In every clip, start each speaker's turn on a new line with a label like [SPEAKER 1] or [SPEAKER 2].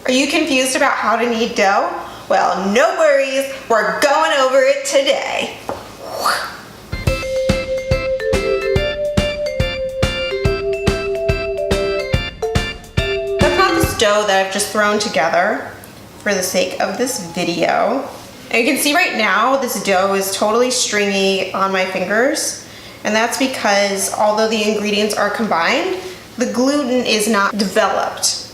[SPEAKER 1] Are you confused about how to knead dough? Well, no worries, we're going over it today. I've got this dough that I've just thrown together for the sake of this video. And you can see right now this dough is totally stringy on my fingers, and that's because although the ingredients are combined, the gluten is not developed.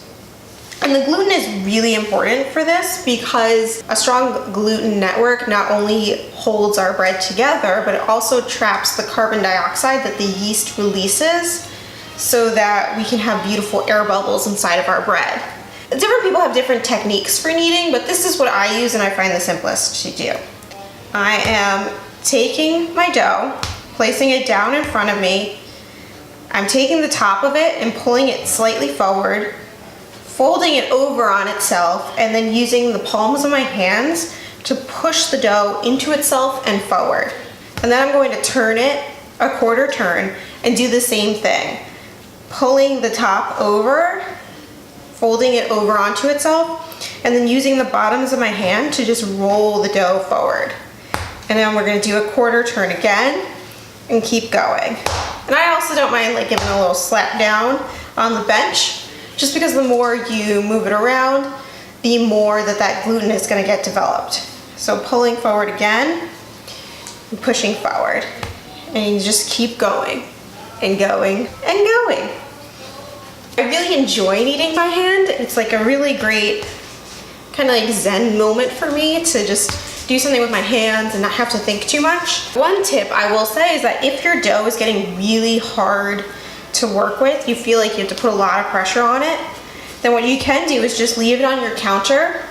[SPEAKER 1] And the gluten is really important for this because a strong gluten network not only holds our bread together, but it also traps the carbon dioxide that the yeast releases so that we can have beautiful air bubbles inside of our bread. Different people have different techniques for kneading, but this is what I use and I find the simplest to do. I am taking my dough, placing it down in front of me. I'm taking the top of it and pulling it slightly forward, folding it over on itself, and then using the palms of my hands to push the dough into itself and forward. And then I'm going to turn it a quarter turn and do the same thing. Pulling the top over, folding it over onto itself, and then using the bottoms of my hand to just roll the dough forward. And then we're gonna do a quarter turn again and keep going. And I also don't mind like giving a little slap down on the bench, just because the more you move it around, the more that gluten is gonna get developed. So pulling forward again and pushing forward. And you just keep going and going and going. I really enjoy kneading by hand. It's like a really great kind of like zen moment for me to just do something with my hands and not have to think too much. One tip I will say is that if your dough is getting really hard to work with, you feel like you have to put a lot of pressure on it, then what you can do is just leave it on your counter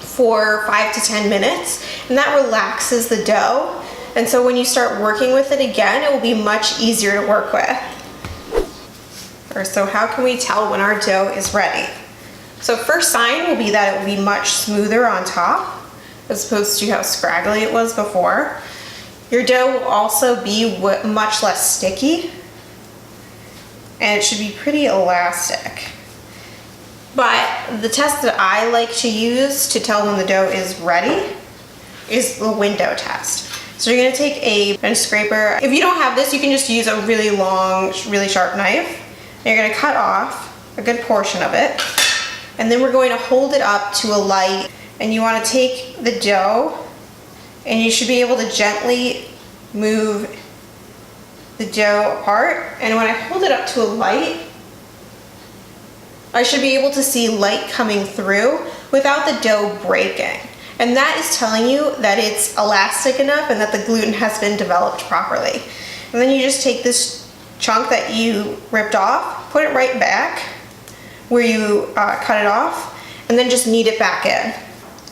[SPEAKER 1] for 5 to 10 minutes, and that relaxes the dough. And so when you start working with it again, it will be much easier to work with. So how can we tell when our dough is ready? So first sign will be that it will be much smoother on top as opposed to how scraggly it was before. Your dough will also be much less sticky, and it should be pretty elastic. But the test that I like to use to tell when the dough is ready is the window test. So you're gonna take a scraper. If you don't have this, you can just use a really long, really sharp knife. And you're gonna cut off a good portion of it. And then we're going to hold it up to a light, and you wanna take the dough, and you should be able to gently move the dough apart. And when I hold it up to a light, I should be able to see light coming through without the dough breaking. And that is telling you that it's elastic enough and that the gluten has been developed properly. And then you just take this chunk that you ripped off, put it right back where you cut it off, and then just knead it back in.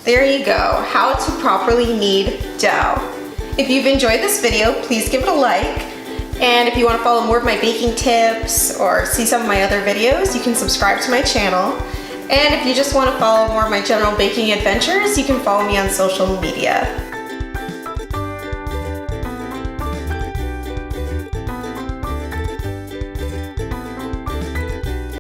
[SPEAKER 1] There you go, how to properly knead dough. If you've enjoyed this video, please give it a like. And if you want to follow more of my baking tips or see some of my other videos, you can subscribe to my channel. And if you just want to follow more of my general baking adventures, you can follow me on social media.